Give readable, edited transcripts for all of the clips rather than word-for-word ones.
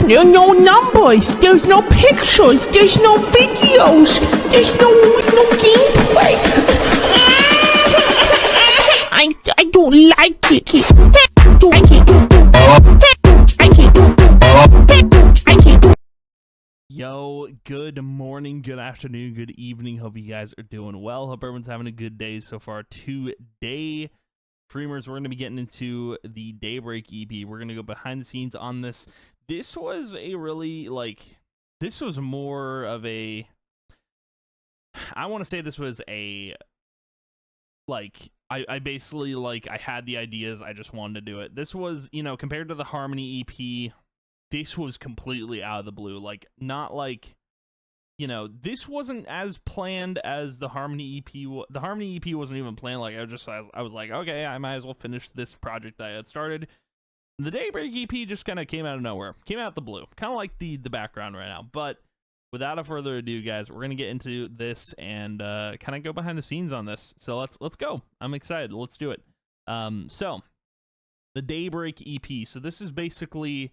no numbers, there's no pictures, there's no videos, there's no gameplay. I don't like it. Yo, good morning, good afternoon, good evening. Hope you guys are doing well. Hope everyone's having a good day so far. Today, Dreamers, we're going to be getting into the Daybreak EP. We're going to go behind the scenes on this. This was a really, this was more of a, I want to say this was a, I basically, I had the ideas, I just wanted to do it. This was, compared to the Harmony EP, this was completely out of the blue. This wasn't as planned as the Harmony EP. The Harmony EP wasn't even planned. I was like, okay, I might as well finish this project that I had started. The Daybreak EP just kind of came out of nowhere, came out of the blue, kind of like the background right now. But without a further ado, guys, we're gonna get into this and kind of go behind the scenes on this. So let's go. I'm excited. Let's do it. So the Daybreak EP. So this is basically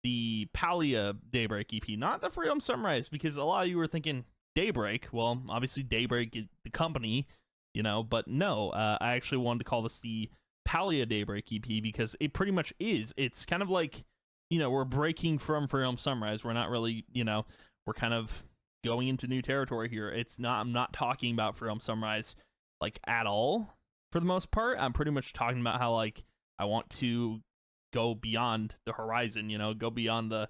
the Palia Daybreak EP, not the Freedom Sunrise, because a lot of you were thinking Daybreak. Well, obviously Daybreak is the company, but no, I actually wanted to call this the Palia Daybreak EP because it pretty much is. It's kind of like, we're breaking from Freedom Sunrise. We're not really, we're kind of going into new territory here. I'm not talking about Freedom Sunrise at all for the most part. I'm pretty much talking about how I want to go beyond the horizon, go beyond the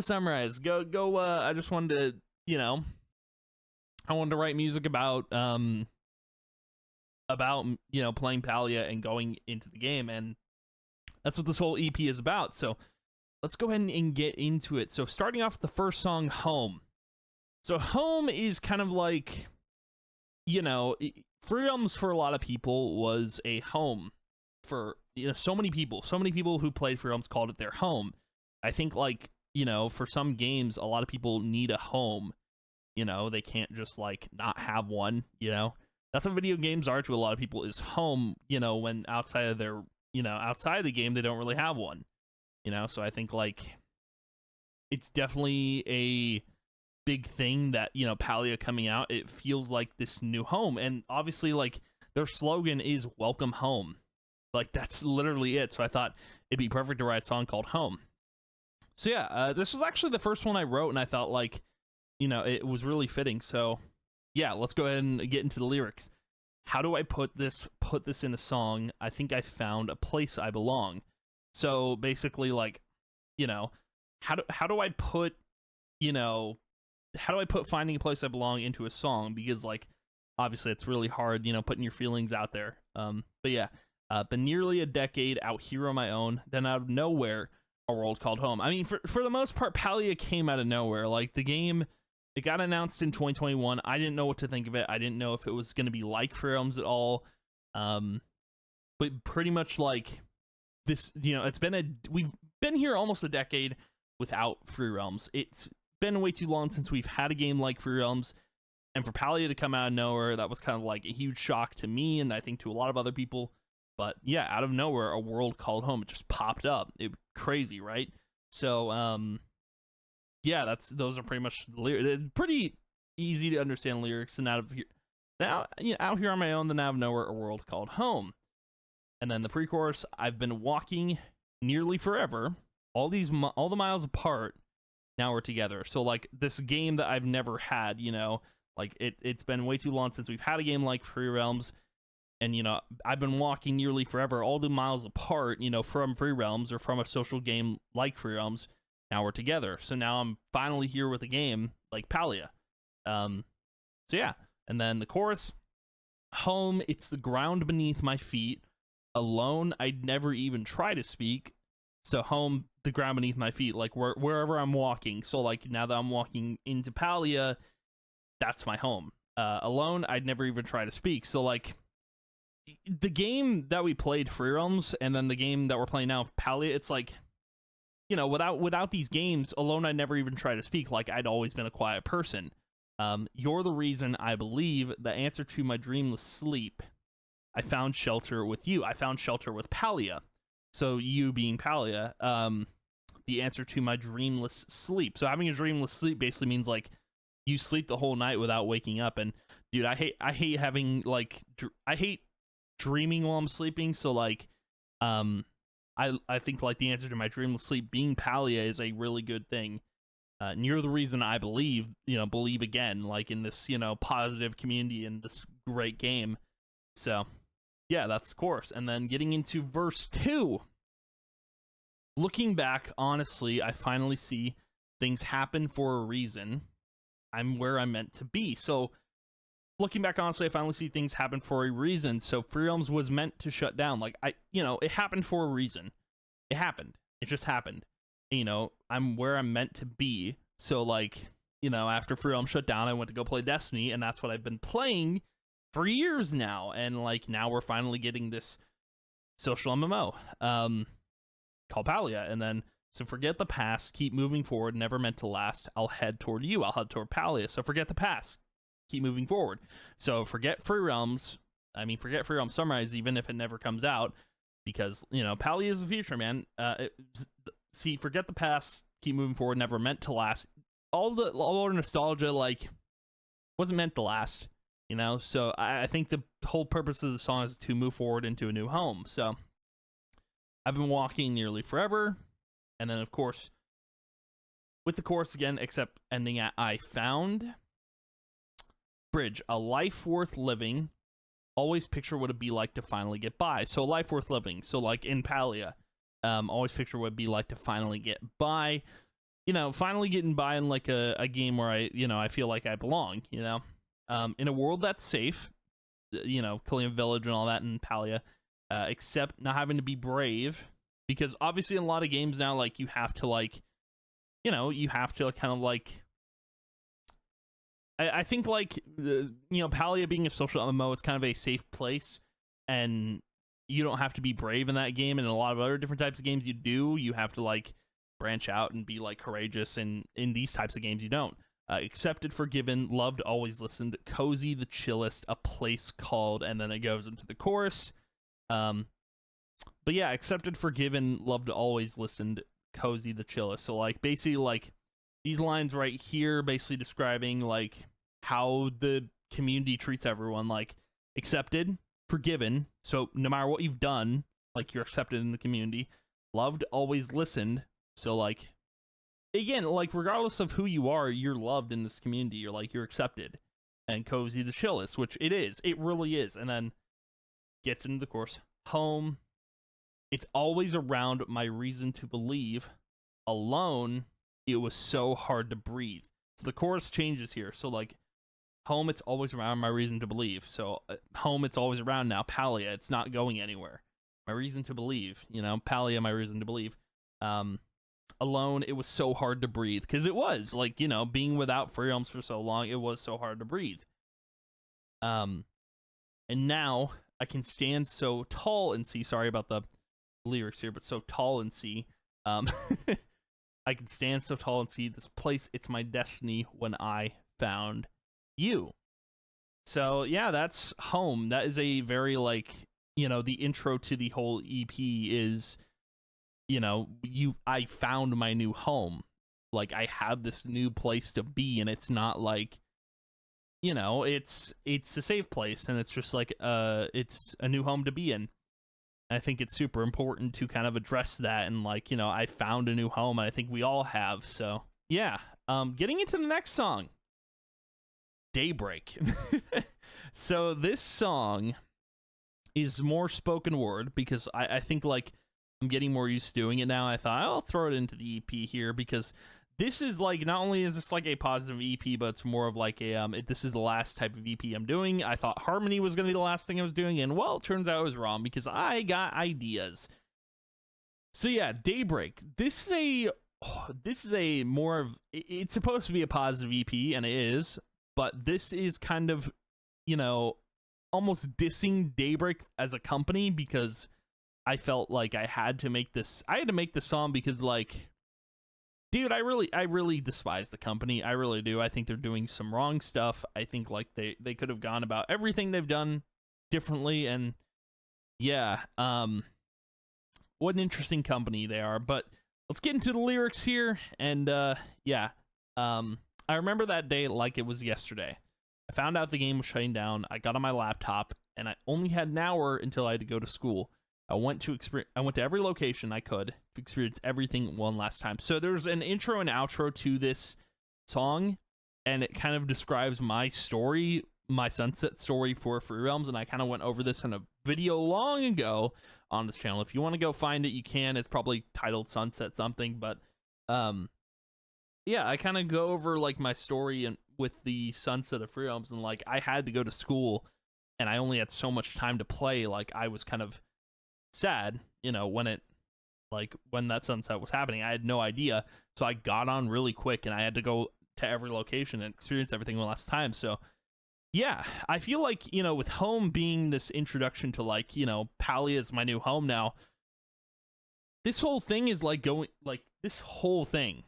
sunrise. I just wanted to, I wanted to write music about playing Palia and going into the game, and that's what this whole EP is about. So let's go ahead and get into it. So starting off with the first song, Home. So Home is kind of like, Freedoms for a lot of people was a home for so many people who played Freedoms called it their home. I think for some games a lot of people need a home. They can't just not have one. That's what video games are to a lot of people, is home. When outside of their outside of the game they don't really have one. So I think it's definitely a big thing that Palia coming out, it feels like this new home. And obviously their slogan is welcome home. That's literally it. So I thought it'd be perfect to write a song called Home. So yeah, this was actually the first one I wrote, and I thought it was really fitting. So yeah, let's go ahead and get into the lyrics. How do I put this in a song? I think I found a place I belong. So basically how do I put finding a place I belong into a song? Because obviously it's really hard, putting your feelings out there. But yeah. Been nearly a decade out here on my own, then out of nowhere, a world called home. I mean, for the most part, Palia came out of nowhere. The game, it got announced in 2021. I didn't know what to think of it. I didn't know if it was going to be like Free Realms at all. But pretty much this, we've been here almost a decade without Free Realms. It's been way too long since we've had a game like Free Realms. And for Palia to come out of nowhere, that was kind of a huge shock to me, and I think to a lot of other people. But yeah, out of nowhere, a world called home. It just popped up. It was crazy, right? So, yeah, those are pretty much the lyrics. Pretty easy to understand lyrics. And out here on my own, then out of nowhere, a world called home. And then the pre-chorus: I've been walking nearly forever, all the miles apart. Now we're together. So this game that I've never had, it's been way too long since we've had a game like Free Realms. And, I've been walking nearly forever, all the miles apart, from Free Realms or from a social game like Free Realms. Now we're together. So now I'm finally here with a game like Palia. So yeah. And then the chorus: home, it's the ground beneath my feet. Alone, I'd never even try to speak. So home, the ground beneath my feet, wherever I'm walking. So now that I'm walking into Palia, that's my home. Alone, I'd never even try to speak. So the game that we played, Free Realms, and then the game that we're playing now, Palia, it's without these games, Alone, I'd never even try to speak. I'd always been a quiet person. You're the reason I believe, the answer to my dreamless sleep. I found shelter with you. I found shelter with Palia. So you being Palia. the answer to my dreamless sleep. So having a dreamless sleep basically means like you sleep the whole night without waking up. And dude, I hate having like I hate dreaming while I'm sleeping. So like I think like the answer to my dreamless sleep being Palia is a really good thing. And you're the reason I believe again, like in this, positive community and this great game. So yeah, that's of course. And then getting into verse 2. Looking back, honestly, I finally see things happen for a reason. I'm where I'm meant to be. So looking back, honestly, I finally see things happen for a reason. So Free Realms was meant to shut down. Like it happened for a reason. It happened. It just happened. I'm where I'm meant to be. So like, after Free Realms shut down, I went to go play Destiny, and that's what I've been playing for years now. And like now we're finally getting this social MMO called Palia. And then so forget the past, keep moving forward, never meant to last. I'll head toward you. I'll head toward Palia. So forget the past, keep moving forward. So forget Free Realms. Forget Free Realms Sunrise, even if it never comes out, because Palia is the future, man. Forget the past, keep moving forward, never meant to last. All our nostalgia like wasn't meant to last, So I think the whole purpose of the song is to move forward into a new home. So I've been walking nearly forever, and then of course with the chorus again, except ending at I found. Bridge, a life worth living. Always picture what it'd be like to finally get by. So life worth living. So like in Palia, always picture what it'd be like to finally get by. Finally getting by in like a game where I feel like I belong. In a world that's safe. Killing a village and all that in Palia. Except not having to be brave, because obviously in a lot of games now, like you have to like, you have to kind of like. I think like Palia being a social MMO, it's kind of a safe place, and you don't have to be brave in that game. And in a lot of other different types of games, you have to like branch out and be like courageous. And in these types of games, you don't. Accepted, forgiven, loved, always listened, cozy, the chillest, a place called, and then it goes into the chorus. But yeah, accepted, forgiven, loved, always listened, cozy, the chillest. So like basically like these lines right here basically describing like how the community treats everyone, like accepted, forgiven. So no matter what you've done, like you're accepted in the community. Loved, always listened. So like again, like regardless of who you are, you're loved in this community. You're accepted. And cozy, the chillest, which it is. It really is. And then gets into the course. Home. It's always around, my reason to believe. Alone. It was so hard to breathe. So the chorus changes here. So like home, it's always around, my reason to believe. So home, it's always around now. Palia, it's not going anywhere. My reason to believe, Palia, my reason to believe. Alone, it was so hard to breathe, because it was like, being without Free Realms for so long, it was so hard to breathe. And now I can stand so tall and see. Sorry about the lyrics here, but so tall and see. I can stand so tall and see this place. It's my destiny when I found you. So yeah, that's home. That is a very like, the intro to the whole EP is, I found my new home. Like I have this new place to be, and it's not like, it's a safe place, and it's just like it's a new home to be in. I think it's super important to kind of address that, and like, I found a new home, and I think we all have. So yeah, getting into the next song, Daybreak. So this song is more spoken word, because I think like I'm getting more used to doing it now. I thought I'll throw it into the EP here, because this is like, not only is this like a positive EP, but it's more of like a this is the last type of EP I'm doing. I thought Harmony was gonna be the last thing I was doing, and well, it turns out I was wrong, because I got ideas. So yeah, Daybreak. This is a more of, it's supposed to be a positive EP, and it is, but this is kind of, almost dissing Daybreak as a company, because I felt like I had to make this song, because like, dude, I really despise the company. I really do. I think they're doing some wrong stuff. I think like they could have gone about everything they've done differently. And yeah, what an interesting company they are. But let's get into the lyrics here. And yeah, I remember that day like it was yesterday. I found out the game was shutting down. I got on my laptop, and I only had an hour until I had to go to school. I went to every location I could to experience everything one last time. So there's an intro and outro to this song, and it kind of describes my story, my sunset story for Free Realms, and I kind of went over this in a video long ago on this channel. If you want to go find it, you can. It's probably titled Sunset something, but yeah, I kind of go over like my story and with the sunset of Free Realms, and like I had to go to school and I only had so much time to play. Like I was kind of sad, you know, when that sunset was happening. I had no idea, so I got on really quick and I had to go to every location and experience everything one last time. So yeah, I feel like, you know, with home being this introduction to like, you know, Palia is my new home now, this whole thing is like this whole thing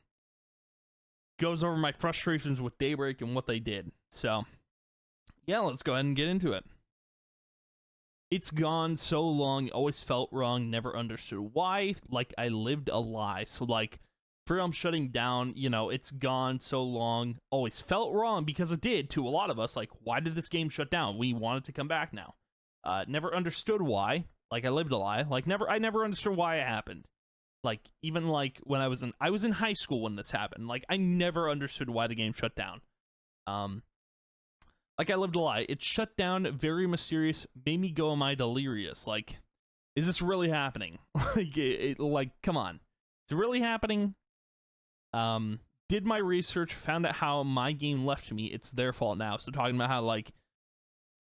goes over my frustrations with Daybreak and what they did. So yeah, let's go ahead and get into it. It's gone so long, always felt wrong, never understood why, like I lived a lie. So like Free Realms shutting down, you know, it's gone so long, always felt wrong because it did to a lot of us. Like, why did this game shut down? We want it to come back now. Never understood why, like I lived a lie. Like I never understood why it happened. Like even like when I was in high school when this happened. Like I never understood why the game shut down. Like I lived a lie. It shut down, very mysterious, made me go, am I delirious? Like, is this really happening? Like, come on. Is it really happening? Did my research, found out how my game left to me. It's their fault now. So talking about how like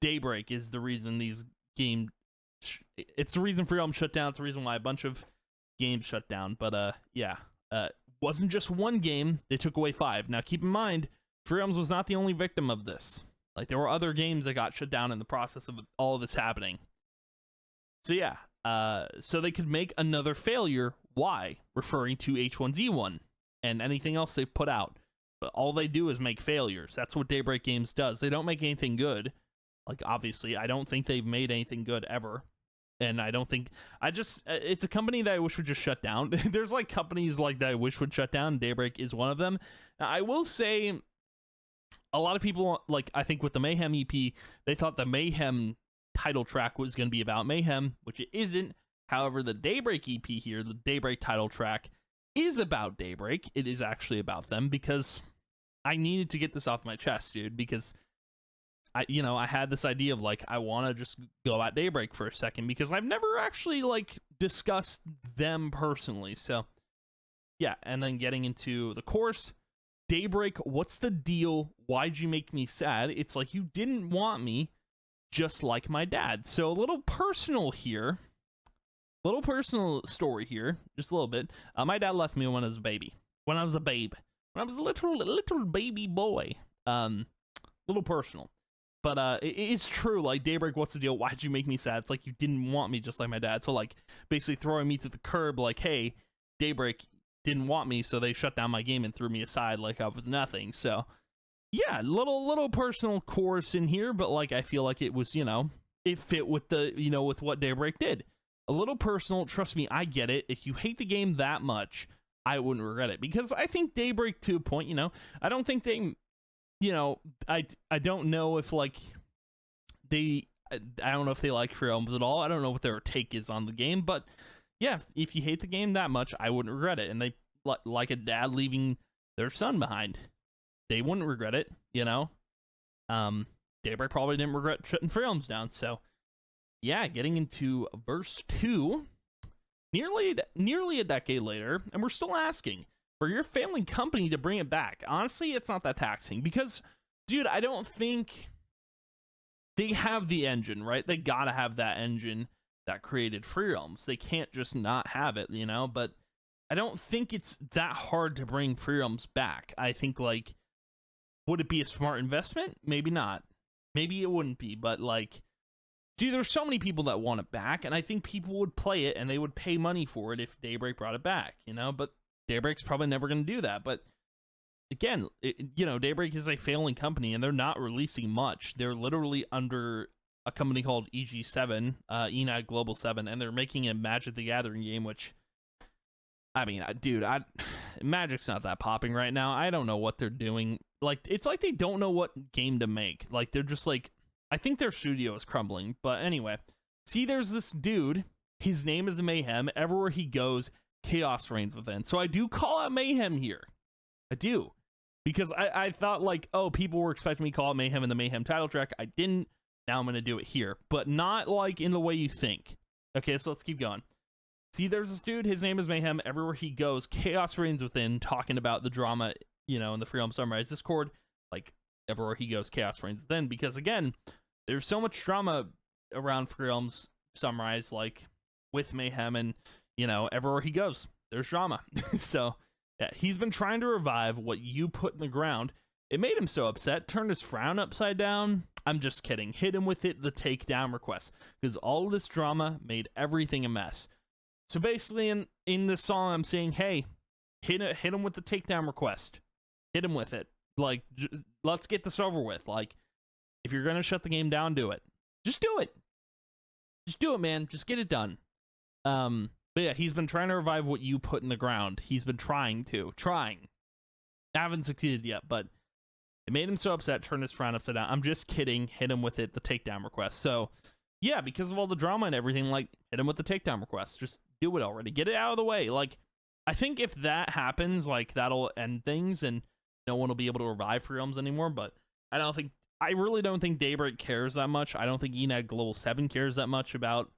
Daybreak is the reason these games, it's the reason Free Realms shut down. It's the reason why a bunch of games shut down. But yeah, wasn't just one game. They took away 5. Now keep in mind, Free Realms was not the only victim of this. Like there were other games that got shut down in the process of all of this happening. So yeah, so they could make another failure. Why? Referring to H1Z1 and anything else they put out. But all they do is make failures. That's what Daybreak Games does. They don't make anything good. Like obviously, I don't think they've made anything good ever. And I don't think, it's a company that I wish would just shut down. There's like companies like that I wish would shut down. Daybreak is one of them. Now, I will say, a lot of people, like, I think with the Mayhem EP, they thought the Mayhem title track was going to be about Mayhem, which it isn't. However, the Daybreak EP here, the Daybreak title track, is about Daybreak. It is actually about them, because I needed to get this off my chest, dude, because I had this idea of like, I want to just go at Daybreak for a second, because I've never actually like discussed them personally. So yeah, and then getting into the chorus. Daybreak, what's the deal? Why'd you make me sad? It's like you didn't want me, just like my dad. So a little personal here. Little personal story here, just a little bit. My dad left me when I was a baby. When I was a babe. When I was a little baby boy. Little personal. But it is true, like, Daybreak, what's the deal? Why'd you make me sad? It's like you didn't want me, just like my dad. So, like, basically throwing me to the curb, like, hey, Daybreak didn't want me, so they shut down my game and threw me aside like I was nothing. So yeah, little personal chorus in here, but like I feel like it was, it fit with the, with what Daybreak did. A little personal. Trust me, I get it. If you hate the game that much, I wouldn't regret it, because I think Daybreak, to a point, I don't think they, I don't know if like I don't know if they like Free Realms at all. I don't know what their take is on the game, but yeah, if you hate the game that much, I wouldn't regret it. And they, like a dad leaving their son behind, they wouldn't regret it, Daybreak probably didn't regret shutting Free Realms down. So yeah, getting into verse 2, nearly a decade later, and we're still asking for your failing company to bring it back. Honestly, it's not that taxing, because, dude, I don't think they have the engine, right? They gotta have that engine that created Free Realms. They can't just not have it, but I don't think it's that hard to bring Free Realms back. I think, like, would it be a smart investment? Maybe not. Maybe it wouldn't be, but like, dude, there's so many people that want it back, and I think people would play it and they would pay money for it if Daybreak brought it back, but Daybreak's probably never going to do that. But again, Daybreak is a failing company, and they're not releasing much. They're literally under a company called EG7, Enad Global 7, and they're making a Magic the Gathering game, which I mean, dude, Magic's not that popping right now. I don't know what they're doing. Like, it's like they don't know what game to make. Like, they're just like, I think their studio is crumbling. But anyway, see, there's this dude. His name is Mayhem. Everywhere he goes, chaos reigns within. So I do call out Mayhem here. I do. Because I thought, like, oh, people were expecting me to call out Mayhem in the Mayhem title track. I didn't. Now I'm going to do it here. But not, like, in the way you think. Okay, so let's keep going. See, there's this dude, his name is Mayhem. Everywhere he goes, chaos reigns within, talking about the drama, you know, in the Free Realm Sunrise Discord. Like, everywhere he goes, chaos reigns within. Because, again, there's so much drama around Free Realms Sunrise, like, with Mayhem, and, you know, everywhere he goes, there's drama. So, yeah, he's been trying to revive what you put in the ground. It made him so upset, turned his frown upside down. I'm just kidding. Hit him with the takedown request. Because all of this drama made everything a mess. So basically, in this song, I'm saying, hey, hit him with the takedown request. Hit him with it. Like, let's get this over with. Like, if you're going to shut the game down, do it. Just do it. Just do it, man. Just get it done. But yeah, he's been trying to revive what you put in the ground. He's been trying. I haven't succeeded yet, but it made him so upset, turned his frown upside down. I'm just kidding. Hit him with the takedown request. So, yeah, because of all the drama and everything, like, hit him with the takedown request. Just do it already. Get it out of the way. Like, I think if that happens, like, that'll end things and no one will be able to revive Free Realms anymore. But I really don't think Daybreak cares that much. I don't think Enag Global 7 cares that much about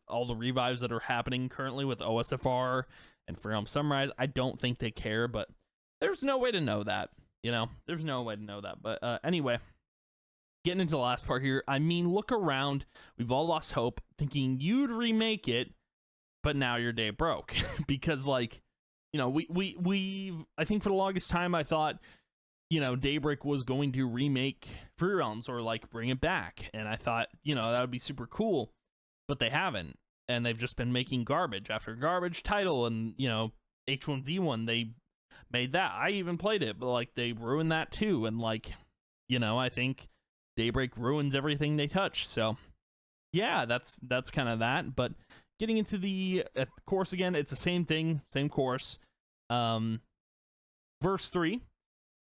all the revives that are happening currently with OSFR and Free Realms Sunrise. I don't think they care, but there's no way to know that. You know, there's no way to know that. But anyway, getting into the last part here. I mean, look around. We've all lost hope, thinking you'd remake it, but now your day broke. Because, like, you know, we've I think for the longest time I thought, you know, Daybreak was going to remake Free Realms or, like, bring it back, and I thought, you know, that would be super cool, but they haven't, and they've just been making garbage after garbage title. And, you know, H1Z1, they made that. I even played it, but, like, they ruined that too. And, like, you know, I think Daybreak ruins everything they touch. So yeah, that's kind of that. But getting into the course again, it's the same thing, same course. Verse 3.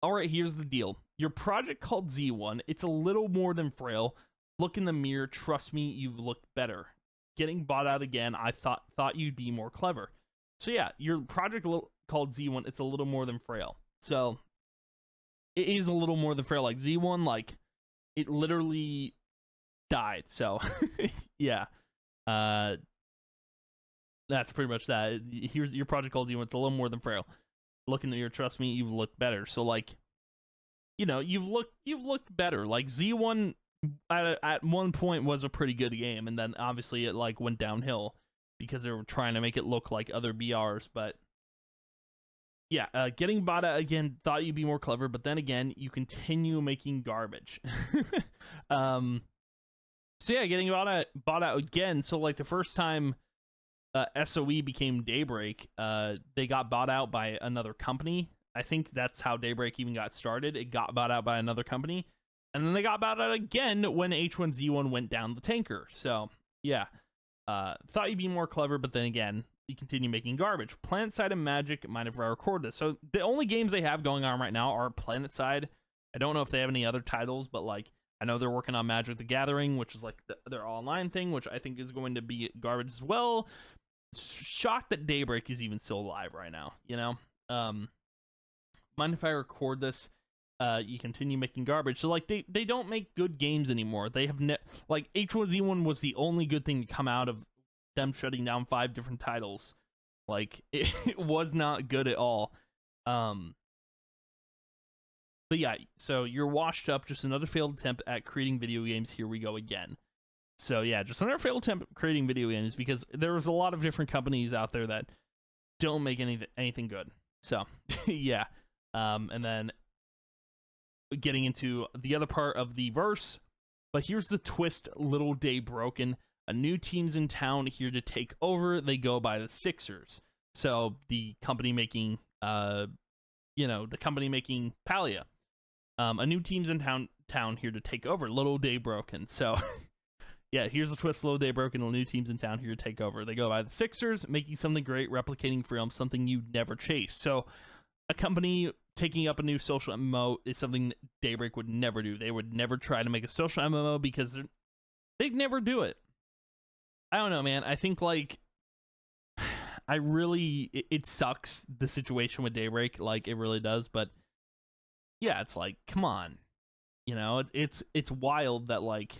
All right, here's the deal. Your project called Z1, it's a little more than frail. Look in the mirror, trust me, you've looked better. Getting bought out again, I thought you'd be more clever. So yeah, your project called Z1, it's a little more than frail. So it is a little more than frail. Like Z1, like, it literally died. So yeah, that's pretty much that. Here's your project called Z1, it's a little more than frail. Look in the mirror, trust me, you've looked better. So, like, you know, you've looked better. Like, Z1 at one point was a pretty good game, and then obviously it, like, went downhill because they were trying to make it look like other BRs. But yeah, getting bought out again, thought you'd be more clever, but then again, you continue making garbage. So yeah, getting bought out again. So, like, the first time SOE became Daybreak, they got bought out by another company. I think that's how Daybreak even got started. It got bought out by another company, and then they got bought out again when H1Z1 went down the tanker. So yeah, thought you'd be more clever, but then again, you continue making garbage. PlanetSide and Magic, mind if I record this? So the only games they have going on right now are PlanetSide. I don't know if they have any other titles, but, like, I know they're working on Magic the Gathering, which is, like, their online thing, which I think is going to be garbage as well. Shocked that Daybreak is even still alive right now, you know? Mind if I record this? You continue making garbage. So, like, they don't make good games anymore. They have like, H1Z1 was the only good thing to come out of them shutting down 5 different titles. Like, it was not good at all. But yeah, so you're washed up. Just another failed attempt at creating video games. Here we go again. So yeah, just another failed attempt at creating video games, because there was a lot of different companies out there that don't make anything good. So yeah, and then getting into the other part of the verse. But here's the twist: little day broken. A new team's in town here to take over. They go by the Sixers. So the company making, the company making Palia. A new team's in town here to take over. Little day broken. So Yeah, here's a twist, low Daybreak, and the new teams in town here to take over. They go by the Sixers, making something great, replicating Freedom, something you never chase. So a company taking up a new social MMO is something Daybreak would never do. They would never try to make a social MMO because they'd never do it. I don't know, man. I think, like, it sucks, the situation with Daybreak. Like, it really does. But yeah, it's like, come on. You know, it's wild that, like,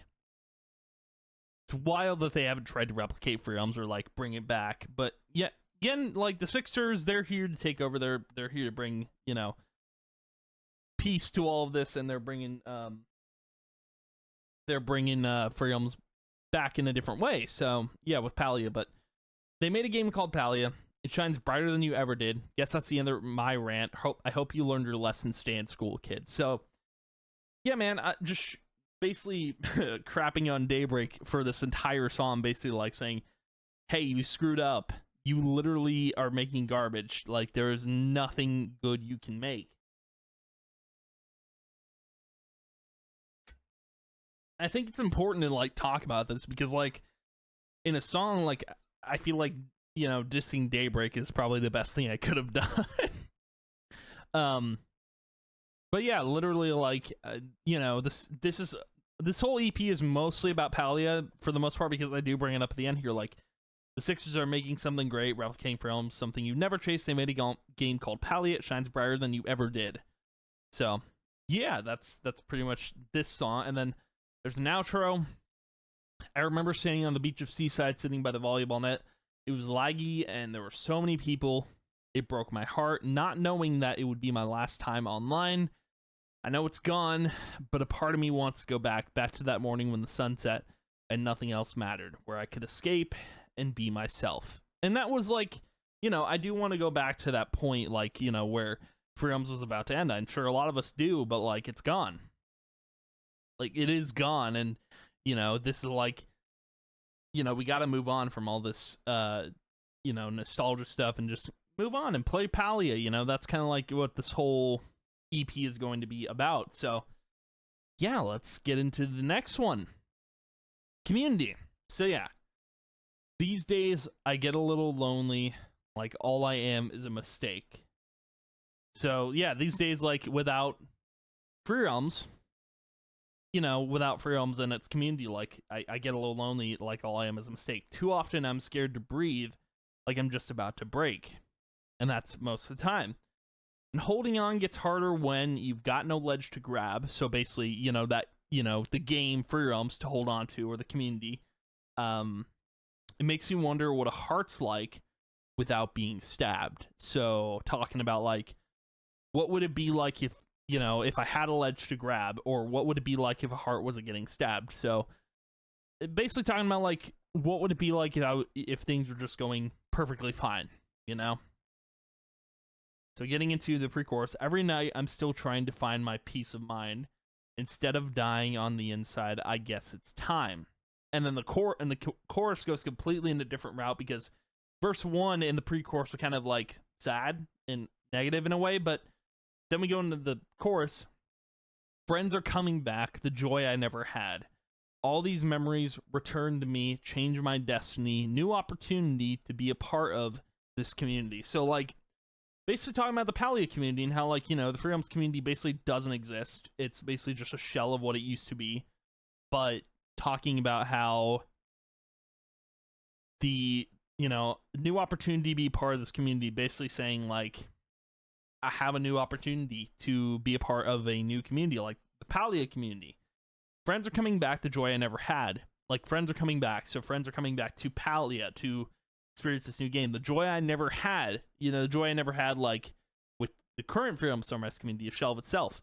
it's wild that they haven't tried to replicate Freedoms or, like, bring it back. But yeah, again, like, the Sixers, they're here to take over. They're here to bring, you know, peace to all of this, and they're bringing Freedoms back in a different way. So yeah, with Palia. But they made a game called Palia. It shines brighter than you ever did. Guess that's the end of my rant. I hope you learned your lesson. Stay in school, kid. So yeah, man, I just basically crapping on Daybreak for this entire song, basically like saying, hey, you screwed up. You literally are making garbage. Like, there is nothing good you can make. I think it's important to, like, talk about this because, like, in a song, like, I feel like, you know, dissing Daybreak is probably the best thing I could have done. But yeah, literally, like, you know, this whole EP is mostly about Palia for the most part, because I do bring it up at the end here. Like, the Sixers are making something great, replicating Freedom, something you never chased. They made a game called Palia. It shines brighter than you ever did. So yeah, that's pretty much this song. And then there's an outro. I remember standing on the beach of Seaside, sitting by the volleyball net. It was laggy, and there were so many people. It broke my heart, not knowing that it would be my last time online. I know it's gone, but a part of me wants to go back to that morning when the sun set and nothing else mattered, where I could escape and be myself. And that was, like, you know, I do want to go back to that point, like, you know, where Freedoms was about to end. I'm sure a lot of us do, but, like, it's gone. Like, it is gone, and, you know, this is, like, you know, we got to move on from all this, you know, nostalgia stuff and just move on and play Palia. You know, that's kind of like what this whole EP is going to be about. So yeah, let's get into the next one. Community. So yeah, these days I get a little lonely, like all I am is a mistake. So yeah, these days, like, without Freedoms, you know, without Freedoms and its community, like, I get a little lonely, like all I am is a mistake. Too often I'm scared to breathe, like I'm just about to break. And that's most of the time. And holding on gets harder when you've got no ledge to grab. So basically, you know, that, you know, the game Freedoms to hold on to, or the community. It makes you wonder what a heart's like without being stabbed. So talking about, like, what would it be like if, you know, if I had a ledge to grab, or what would it be like if a heart wasn't getting stabbed? So basically talking about, like, what would it be like if things were just going perfectly fine, you know? So getting into the pre-chorus, every night I'm still trying to find my peace of mind. Instead of dying on the inside, I guess it's time. And then the chorus goes completely in a different route, because verse 1 in the pre-chorus was kind of, like, sad and negative in a way, but then we go into the chorus. Friends are coming back, the joy I never had. All these memories return to me, change my destiny, new opportunity to be a part of this community. So, like, basically talking about the Palia community and how, like, you know, the Freedoms community basically doesn't exist. It's basically just a shell of what it used to be. But talking about how the, you know, new opportunity to be part of this community, basically saying, like, I have a new opportunity to be a part of a new community, like the Palia community. Friends are coming back, the joy I never had. Like, friends are coming back, so friends are coming back to Palia to experience this new game. The joy I never had, you know, the joy I never had, like, with the current Freedom Sunrise community, a shell of itself.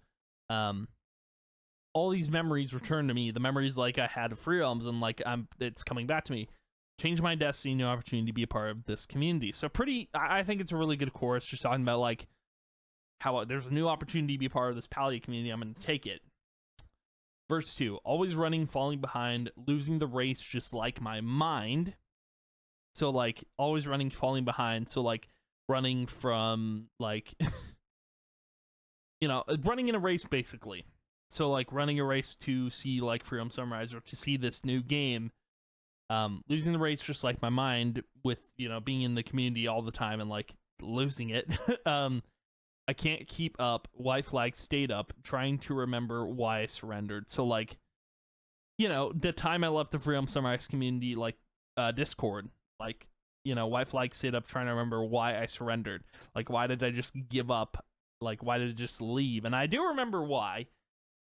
All these memories return to me, the memories, like, I had of Freedoms, and, like, it's coming back to me. Change my destiny, new opportunity to be a part of this community. So I think it's a really good chorus, just talking about, like, how there's a new opportunity to be a part of this Palia community. I'm going to take it. Verse 2, always running, falling behind, losing the race just like my mind. So, like, always running, falling behind. So, like, running from, like, you know, running in a race, basically. So, like, running a race to see, like, Freedom Sunrise, or to see this new game Losing the race just like my mind with, being in the community all the time and like losing it. I can't keep up. White flag stayed up, trying to remember why I surrendered. So like, the time I left the Freedom Sunrise community, like Discord, like, white flag stayed up trying to remember why I surrendered. Like, why did I just give up? Like, why did I just leave? And I do remember why,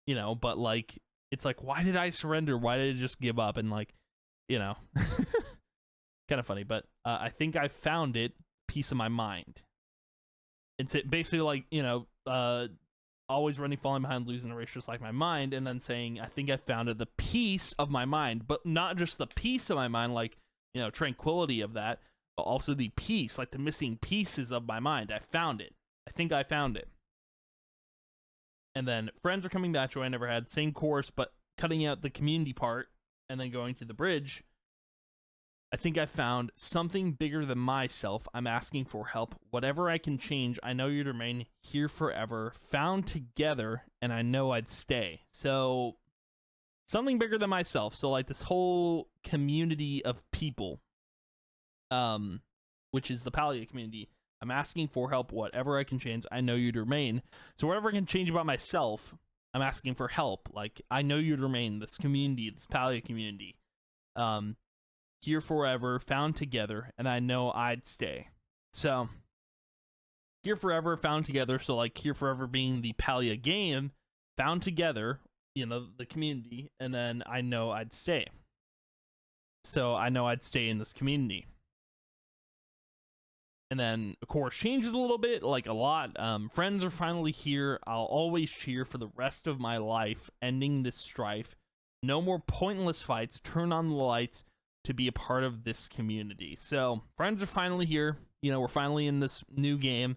but like, it's like, why did I surrender? Why did I just give up? And like, kind of funny, but I think I found it, peace of my mind. It's basically like, always running, falling behind, losing the race just like my mind, and then saying, I think I found it, the peace of my mind, but not just the peace of my mind, like, tranquility of that, but also the peace, like the missing pieces of my mind. I found it. I think I found it. And then friends are coming back, joy I never had, same course, but cutting out the community part and then going to the bridge. I think I found something bigger than myself. I'm asking for help. Whatever I can change, I know you'd remain here forever. Found together, and I know I'd stay. So, something bigger than myself. So, like, this whole community of people, which is the Palia community. I'm asking for help. Whatever I can change, I know you'd remain. So, whatever I can change about myself, I'm asking for help. Like, I know you'd remain. This community, this Palia community. Here forever, found together, and I know I'd stay. So, here forever, found together. So, like, here forever being the Palia game, found together, the community, and then I know I'd stay. So, I know I'd stay in this community. And then, of course, changes a little bit, like a lot. Friends are finally here. I'll always cheer for the rest of my life, ending this strife. No more pointless fights. Turn on the lights to be a part of this community. So, friends are finally here. We're finally in this new game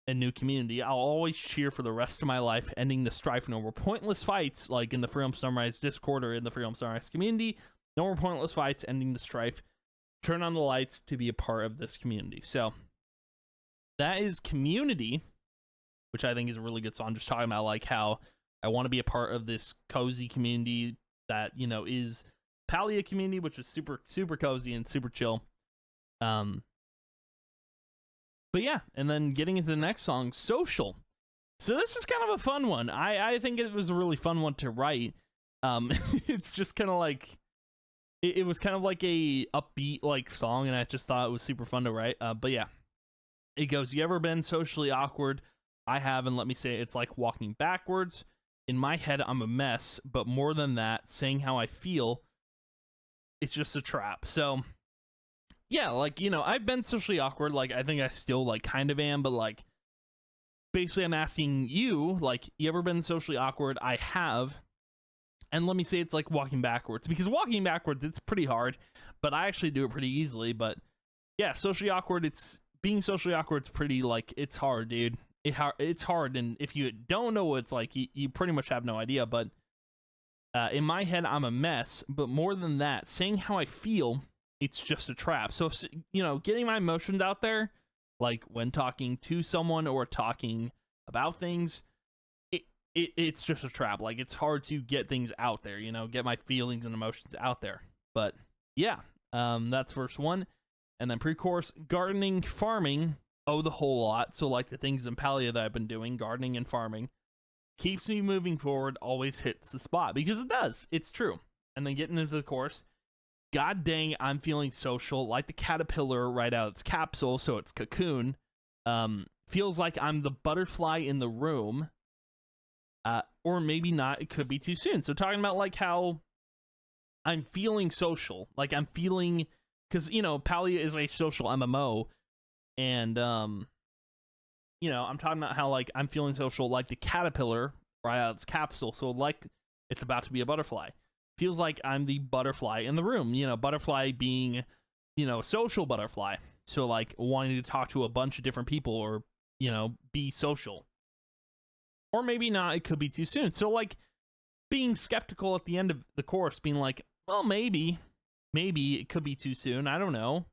and new community. I'll always cheer for the rest of my life, ending the strife. No more pointless fights, like in the Freedom Sunrise Discord or in the Freedom Sunrise community. No more pointless fights, ending the strife. Turn on the lights to be a part of this community. So, that is Community, which I think is a really good song. Just talking about like how I want to be a part of this cozy community that, is Palia community, which is super, super cozy and super chill. But yeah, and then getting into the next song, Social. So this is kind of a fun one. I think it was a really fun one to write. It's just kind of like, it was kind of like a upbeat like song, and I just thought it was super fun to write. But yeah, it goes, you ever been socially awkward? I have, and let me say, it's like walking backwards. In my head, I'm a mess, but more than that, saying how I feel, it's just a trap. So, yeah, like, I've been socially awkward. Like, I think I still, like, kind of am. But, like, basically, I'm asking you, like, you ever been socially awkward? I have. And let me say it's like walking backwards. Because walking backwards, it's pretty hard. But I actually do it pretty easily. But, yeah, socially awkward, being socially awkward, it's pretty, like, it's hard, dude. It's hard. And if you don't know what it's like, you pretty much have no idea. But, in my head, I'm a mess, but more than that, saying how I feel, it's just a trap. So, getting my emotions out there, like when talking to someone or talking about things, it's just a trap. Like, it's hard to get things out there, get my feelings and emotions out there. But yeah, that's verse 1. And then pre-chorus, gardening, farming, the whole lot. So like the things in Palia that I've been doing, gardening and farming, keeps me moving forward, always hits the spot, because it does. It's true. And then getting into the chorus, God dang, I'm feeling social, like the caterpillar right out of its capsule, so it's cocoon. Feels like I'm the butterfly in the room. Or maybe not, it could be too soon. So talking about like how I'm feeling social, like I'm feeling, because, Palia is a social MMO, and, I'm talking about how, like, I'm feeling social like the caterpillar right out of its capsule. So, like, it's about to be a butterfly. Feels like I'm the butterfly in the room. Butterfly being, a social butterfly. So, like, wanting to talk to a bunch of different people or, be social. Or maybe not, it could be too soon. So, like, being skeptical at the end of the course, being like, well, maybe it could be too soon. I don't know.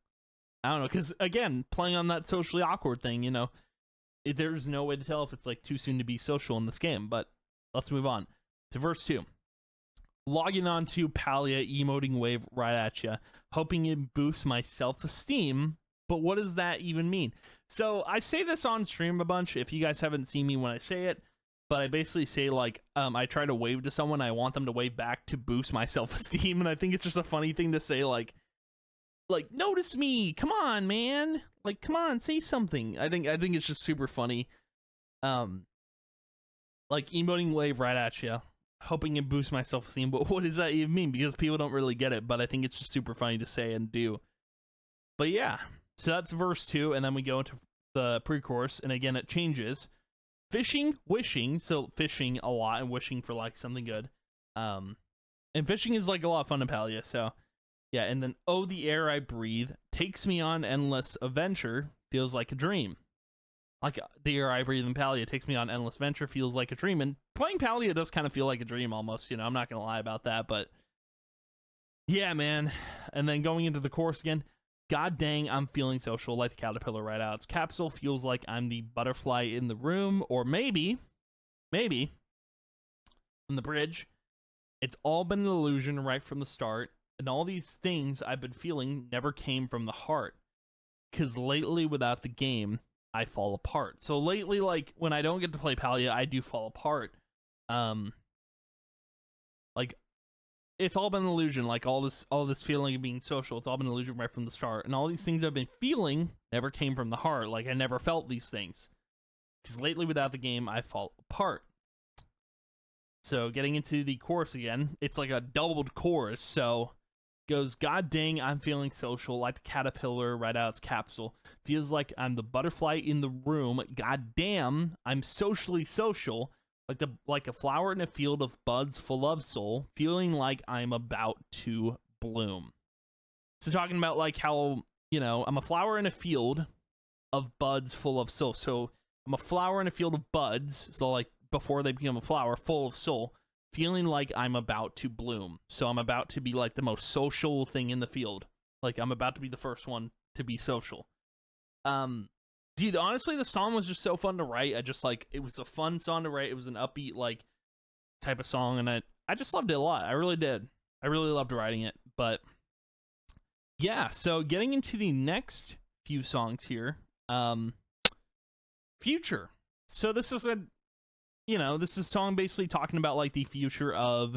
Because, again, playing on that socially awkward thing, there's no way to tell if it's like too soon to be social in this game. But let's move on to verse 2. logging on to Palia, emoting wave right at you, hoping it boosts my self-esteem. But what does that even mean? So I say this on stream a bunch if you guys haven't seen me when I say it, but I basically say like, I try to wave to someone, I want them to wave back to boost my self-esteem, and I think it's just a funny thing to say, like notice me, come on, man, like come on, say something. I think it's just super funny. Like emoting wave right at you, hoping it boosts my self-esteem, but what does that even mean? Because people don't really get it, but I think it's just super funny to say and do. But yeah, so that's verse 2, and then we go into the pre-chorus, and again it changes. Fishing, wishing, so fishing a lot and wishing for like something good. And fishing is like a lot of fun in Palia, so yeah, and then oh, the air I breathe takes me on endless adventure, feels like a dream. Like the air I breathe in Palia takes me on endless venture, feels like a dream. And playing Palia does kind of feel like a dream almost, you know, I'm not gonna lie about that, but yeah, man. And then going into the chorus again, god dang, I'm feeling social, like the caterpillar right out its capsule, feels like I'm the butterfly in the room, or maybe on the bridge, it's all been an illusion right from the start, and all these things I've been feeling never came from the heart, because lately without the game, I fall apart. So lately, like, when I don't get to play Palia, I do fall apart. Like, it's all been an illusion. Like, all this feeling of being social, it's all been an illusion right from the start. And all these things I've been feeling never came from the heart. Like, I never felt these things. Because lately, without the game, I fall apart. So, getting into the chorus again, it's like a doubled chorus. So, goes, god dang, I'm feeling social, like the caterpillar right out its capsule. Feels like I'm the butterfly in the room. God damn, I'm socially social, like a flower in a field of buds full of soul, feeling like I'm about to bloom. So talking about like how, you know, I'm a flower in a field of buds full of soul. So I'm a flower in a field of buds, so like before they become a flower, full of soul, feeling like I'm about to bloom. So I'm about to be like the most social thing in the field. Like I'm about to be the first one to be social. Dude, honestly, the song was just so fun to write. I just like, it was a fun song to write. It was an upbeat like type of song, and I just loved it a lot. I really did. I really loved writing it. But yeah, so getting into the next few songs here. Future. So this is a, you know, this is a song basically talking about like the future of,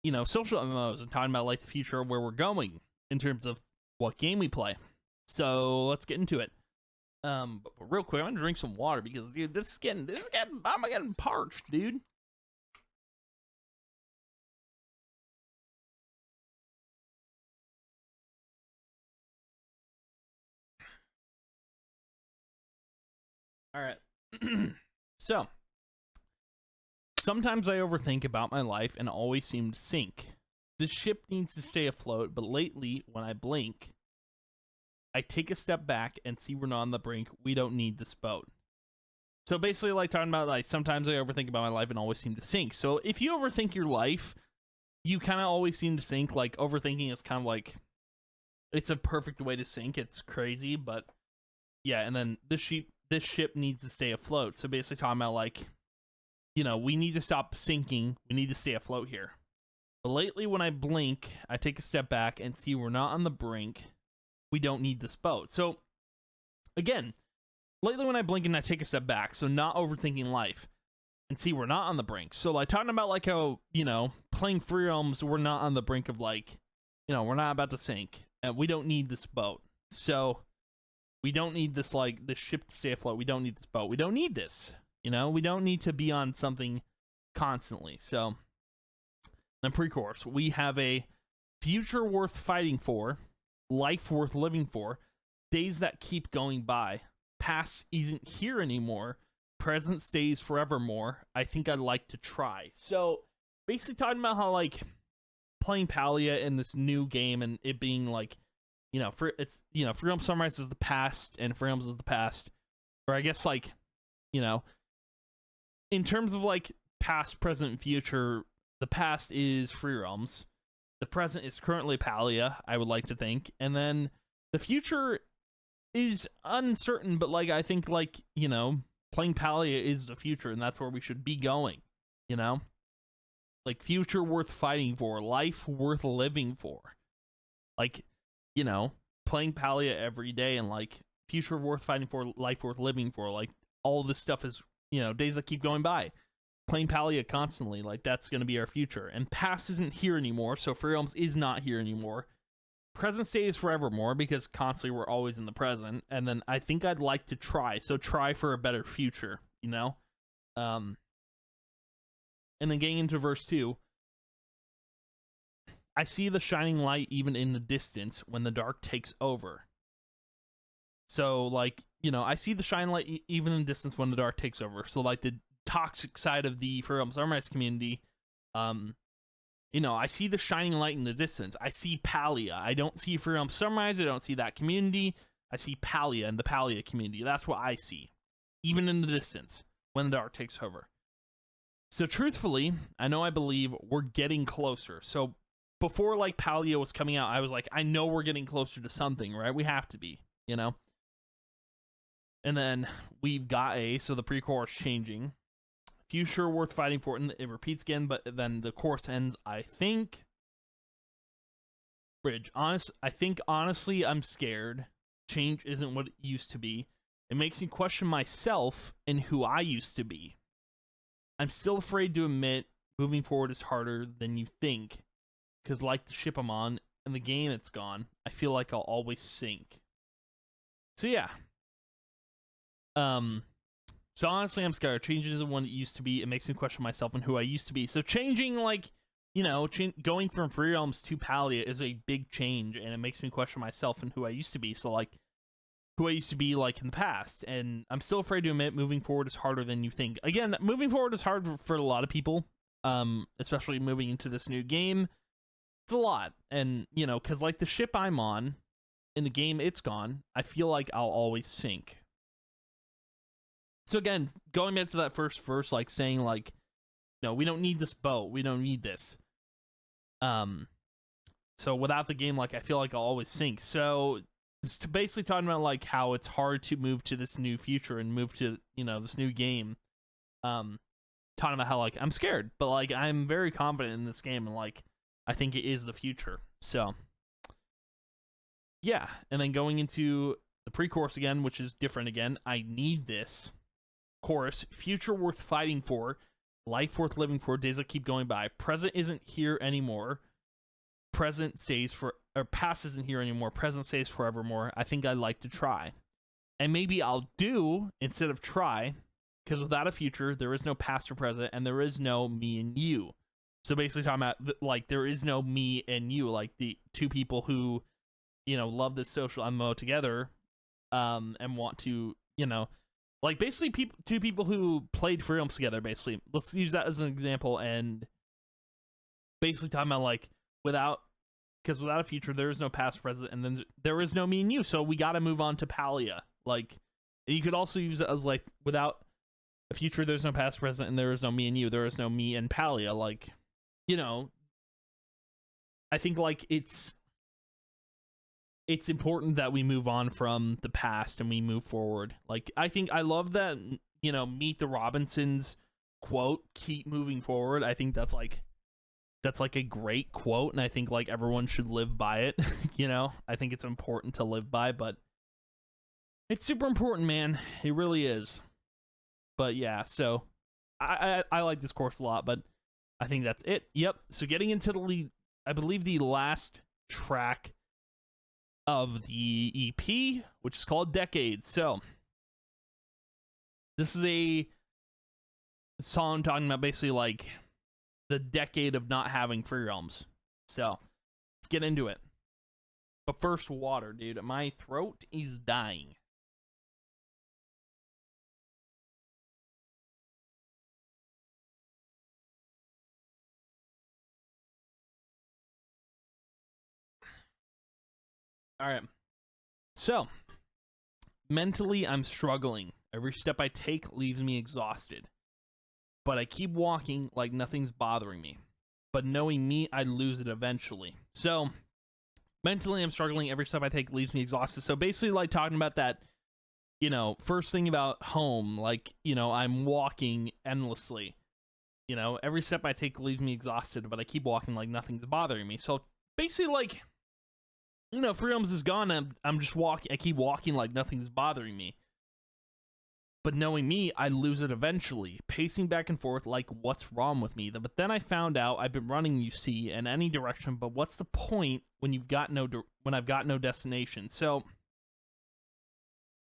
you know, social MMOs, and talking about like the future of where we're going in terms of what game we play. So let's get into it. But real quick, I'm gonna drink some water because dude, I'm getting parched, dude. All right. So sometimes I overthink about my life and always seem to sink. This ship needs to stay afloat, but lately, when I blink, I take a step back and see we're not on the brink. We don't need this boat. So basically, like talking about like sometimes I overthink about my life and always seem to sink. So if you overthink your life, you kind of always seem to sink. Like overthinking is kind of like, it's a perfect way to sink. It's crazy, but yeah. And then this ship needs to stay afloat. So basically talking about like, you know, we need to stop sinking. We need to stay afloat here. But lately, when I blink, I take a step back and see we're not on the brink. We don't need this boat. So again, lately when I blink and I take a step back, so not overthinking life, and see we're not on the brink. So like talking about like how, you know, playing Free Realms, we're not on the brink of like, you know, we're not about to sink, and we don't need this boat. So we don't need this like this ship to stay afloat. We don't need this boat. We don't need this. You know, we don't need to be on something constantly. So in pre-chorus, we have a future worth fighting for, life worth living for, days that keep going by. Past isn't here anymore. Present stays forevermore. I think I'd like to try. So basically talking about how like playing Palia in this new game and it being like, you know, Free Realms Sunrise is the past and Free Realms is the past. Or I guess like, you know, in terms of like past, present, future, the past is Free Realms. The present is currently Palia, I would like to think. And then the future is uncertain, but like I think like, you know, playing Palia is the future and that's where we should be going, you know? like future worth fighting for, life worth living for. Like, you know, playing Palia every day and like future worth fighting for, life worth living for. Like all this stuff is, you know, days that keep going by. Playing Palia constantly, like that's going to be our future. And past isn't here anymore, so Free Realms is not here anymore. Present stays forevermore because constantly we're always in the present. And then I think I'd like to try, so try for a better future, you know? And then getting into verse 2, I see the shining light even in the distance when the dark takes over. So, like, you know, I see the shining light even in the distance when the dark takes over. So, like, the toxic side of the Free Realms Sunrise community, you know, I see the shining light in the distance. I see Palia. I don't see Free Realms Sunrise. I don't see that community. I see Palia and the Palia community. That's what I see, even in the distance when the dark takes over. So, truthfully, I know I believe we're getting closer. So, before, like, Palia was coming out, I was like, I know we're getting closer to something, right? We have to be, you know? And then we've got so the pre-chorus changing. Future worth fighting for, and it repeats again, but then the chorus ends, I think. Bridge. I think, honestly, I'm scared. Change isn't what it used to be. It makes me question myself and who I used to be. I'm still afraid to admit moving forward is harder than you think. Because like the ship I'm on, and the game it's gone, I feel like I'll always sink. So yeah. So honestly, I'm scared. Change isn't what it used to be. It makes me question myself and who I used to be. So changing, like, you know, going from Free Realms to Palia is a big change, and it makes me question myself and who I used to be. So, like, who I used to be, like, in the past. And I'm still afraid to admit moving forward is harder than you think. Again, moving forward is hard for a lot of people, especially moving into this new game. It's a lot. And, you know, because, like, the ship I'm on, in the game it's gone, I feel like I'll always sink. So again, going back to that first verse, like saying like, no, we don't need this boat. We don't need this. So without the game, like I feel like I'll always sink. So it's basically talking about like how it's hard to move to this new future and move to, you know, this new game. Talking about how like I'm scared, but like I'm very confident in this game and like I think it is the future. So yeah, and then going into the pre-chorus again, which is different again. I need this. Chorus, future worth fighting for, life worth living for, days that keep going by. Present isn't here anymore. Present stays for, or past isn't here anymore. Present stays forevermore. I think I'd like to try. And maybe I'll do instead of try, because without a future, there is no past or present, and there is no me and you. So basically talking about, like, there is no me and you, like the two people who, you know, love this social MMO together, and want to, you know, like, basically, two people who played Free Realms together, basically. Let's use that as an example, and basically talking about, like, because without a future, there is no past, present, and then there is no me and you, so we gotta move on to Palia. Like, you could also use it as, like, without a future, there's no past, present, and there is no me and you. There is no me and Palia. Like, you know, I think, like, it's important that we move on from the past and we move forward. Like, I think I love that, you know, Meet the Robinsons quote, keep moving forward. I think that's like a great quote, and I think like everyone should live by it. You know, I think it's important to live by, but it's super important, man. It really is. But yeah, so I like this course a lot, but I think that's it. Yep. So getting into the I believe the last track of the EP, which is called Decades. So this is a song talking about basically like the decade of not having Free Realms. So let's get into it. But first, water, dude. My throat is dying. All right. So, mentally, I'm struggling. Every step I take leaves me exhausted. But I keep walking like nothing's bothering me. But knowing me, I lose it eventually. So, mentally, I'm struggling. Every step I take leaves me exhausted. So, basically, like talking about that, you know, first thing about home, like, you know, I'm walking endlessly. You know, every step I take leaves me exhausted, but I keep walking like nothing's bothering me. So basically, like, you know, Freedoms is gone. I'm just walking. I keep walking like nothing's bothering me. But knowing me, I lose it eventually, pacing back and forth like, what's wrong with me? But then I found out I've been running, you see, in any direction. But what's the point when you've got when I've got no destination? So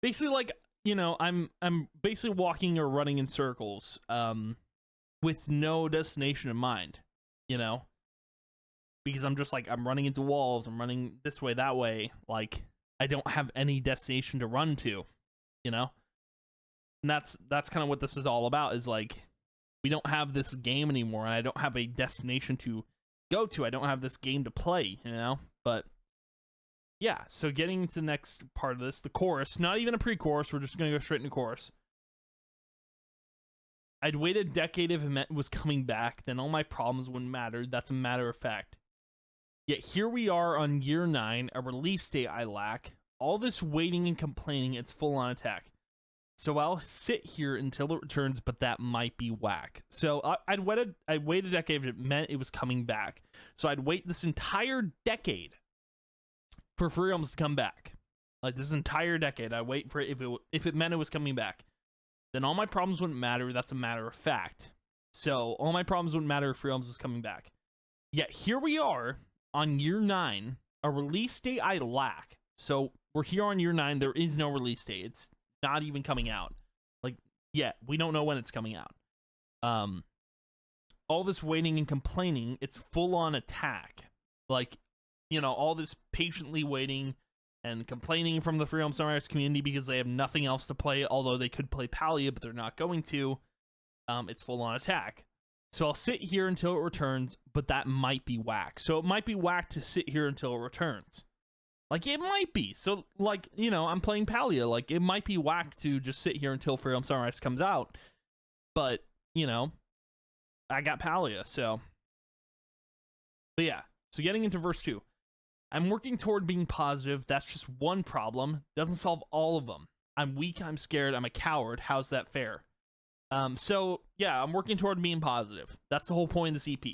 basically, like, you know, I'm basically walking or running in circles, with no destination in mind, you know, because I'm just like, I'm running into walls. I'm running this way, that way. Like, I don't have any destination to run to, you know. And that's kind of what this is all about, is like, we don't have this game anymore, and I don't have a destination to go to. I don't have this game to play, you know? But yeah, so getting into the next part of this, the chorus, not even a pre-chorus, we're just going to go straight into chorus. I'd wait a decade if it was coming back, then all my problems wouldn't matter. That's a matter of fact. Yet here we are on year 9, a release date I lack. All this waiting and complaining, it's full on attack. So I'll sit here until it returns, but that might be whack. So I'd wait a decade if it meant it was coming back. So I'd wait this entire decade for Free Realms to come back. Like, this entire decade, I'd wait for it if it meant it was coming back. Then all my problems wouldn't matter. That's a matter of fact. So all my problems wouldn't matter if Free Realms was coming back. Yet here we are on year 9, a release date I lack. So we're here on year 9. There is no release date. It's not even coming out. Like, yet we don't know when it's coming out. All this waiting and complaining, it's full on attack. Like, you know, all this patiently waiting and complaining from the Free Realm Sunrise community because they have nothing else to play, although they could play Palia, but they're not going to. It's full on attack. So I'll sit here until it returns, but that might be whack. So it might be whack to sit here until it returns. Like, it might be. So, like, you know, I'm playing Palia. Like, it might be whack to just sit here until Free Realm Sunrise comes out. But, you know, I got Palia, so. But yeah, so getting into verse 2. I'm working toward being positive. That's just one problem. Doesn't solve all of them. I'm weak, I'm scared, I'm a coward. How's that fair? So, yeah, I'm working toward being positive. That's the whole point of this EP.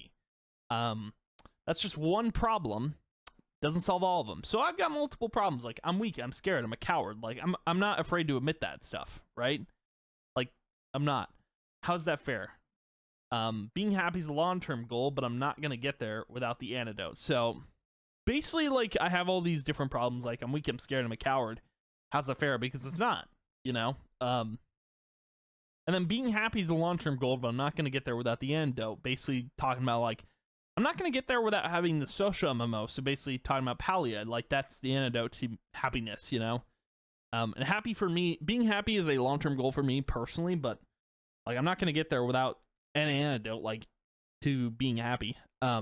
That's just one problem. Doesn't solve all of them. So I've got multiple problems. Like, I'm weak, I'm scared, I'm a coward. Like, I'm not afraid to admit that stuff, right? Like, I'm not. How's that fair? Being happy is a long-term goal, but I'm not gonna get there without the antidote. So basically, like, I have all these different problems. Like, I'm weak, I'm scared, I'm a coward. How's that fair? Because it's not, you know? And then being happy is a long-term goal, but I'm not gonna get there without the antidote. Basically talking about, like, I'm not going to get there without having the social MMO, so basically talking about Palia, like, that's the antidote to happiness, you know? And happy for me, being happy is a long-term goal for me personally, but, like, I'm not going to get there without an antidote, like, to being happy. I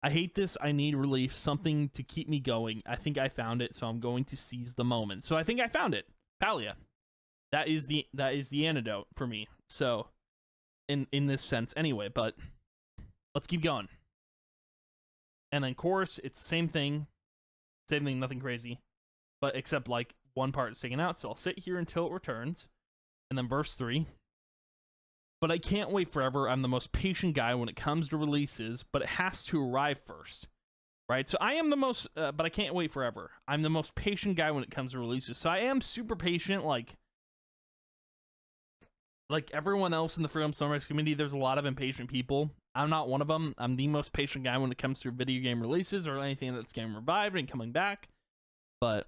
hate this, I need relief, something to keep me going. I think I found it, so I'm going to seize the moment. So I think I found it, Palia. That is the antidote for me, so, in this sense anyway, but let's keep going. And then chorus, it's the same thing, nothing crazy, but except, like, one part is taken out. So I'll sit here until it returns. And then verse 3. But I can't wait forever. I'm the most patient guy when it comes to releases, but it has to arrive first. Right? So I am the most, but I can't wait forever. I'm the most patient guy when it comes to releases. So I am super patient, like everyone else in the Free Realm Sunrise community. There's a lot of impatient people. I'm not one of them. I'm the most patient guy when it comes to video game releases or anything that's getting revived and coming back. But,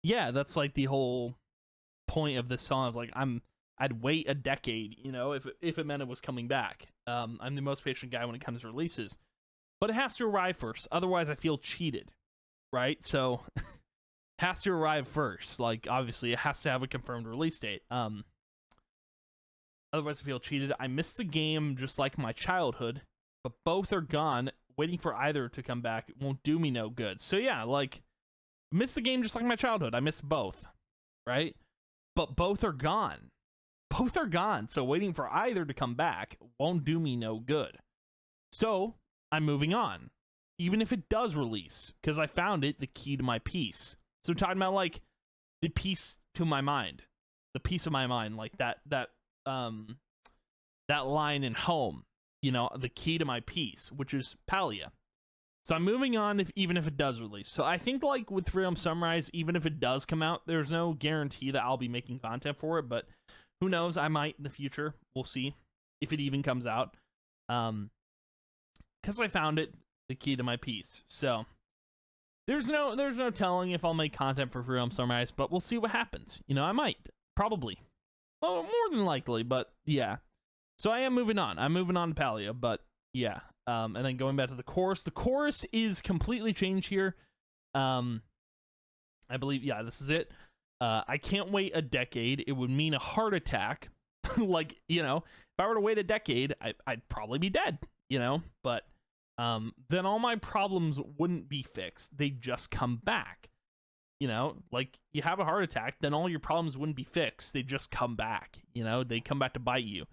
yeah, that's, like, the whole point of this song. Is like, I'd wait a decade, you know, if it meant it was coming back. I'm the most patient guy when it comes to releases. But it has to arrive first. Otherwise, I feel cheated, right? So, it has to arrive first. Like, obviously, it has to have a confirmed release date. Otherwise, I feel cheated. I miss the game just like my childhood, but both are gone. Waiting for either to come back won't do me no good. So yeah, like, miss the game just like my childhood. I miss both, right? But both are gone. Both are gone. So waiting for either to come back won't do me no good. So I'm moving on, even if it does release, because I found it the key to my peace. So talking about, like, the peace to my mind, the peace of my mind, like that that line in Home, you know, the key to my peace, which is Palia. So I'm moving on even if it does release. So I think like with Freedom Sunrise, even if it does come out, there's no guarantee that I'll be making content for it, but who knows, I might in the future. We'll see if it even comes out. Because I found it, the key to my peace. So there's no telling if I'll make content for Freedom Sunrise, but we'll see what happens. You know, I might. Probably. Well, more than likely, but yeah. So I am moving on. I'm moving on to Palia, but yeah. And then going back to the chorus. The chorus is completely changed here. I believe, yeah, this is it. I can't wait a decade. It would mean a heart attack. Like, you know, if I were to wait a decade, I'd probably be dead, you know? But then all my problems wouldn't be fixed. They'd just come back. You know, like you have a heart attack, then all your problems wouldn't be fixed. They just come back, you know, they come back to bite you.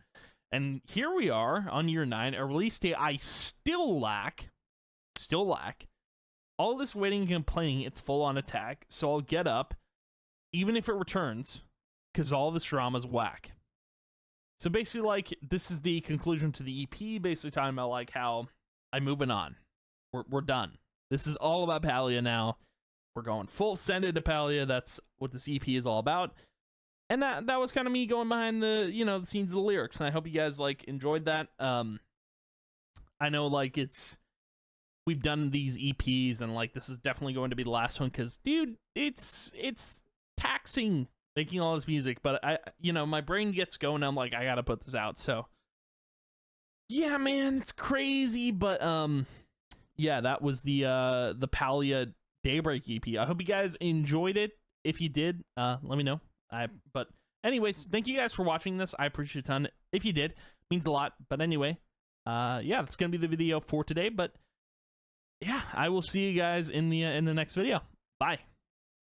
And here we are on year 9, a release date I still lack. All this waiting and complaining, it's full on attack. So I'll get up, even if it returns, because all this drama's whack. So basically, like, this is the conclusion to the EP, basically talking about, like, how I'm moving on. We're done. This is all about Palia now. We're going full send into Palia. That's what this EP is all about. And that was kind of me going behind the, you know, the scenes of the lyrics. And I hope you guys, like, enjoyed that. I know, like, we've done these EPs, and, like, this is definitely going to be the last one. Because, dude, it's taxing making all this music. But, you know, my brain gets going. I'm like, I got to put this out. So, yeah, man, it's crazy. But, yeah, that was the Palia Daybreak EP. I hope you guys enjoyed it. If you did, let me know. But anyways, thank you guys for watching this. I appreciate it a ton. If you did, it means a lot. But anyway, yeah, that's gonna be the video for today. But yeah, I will see you guys in the next video. Bye.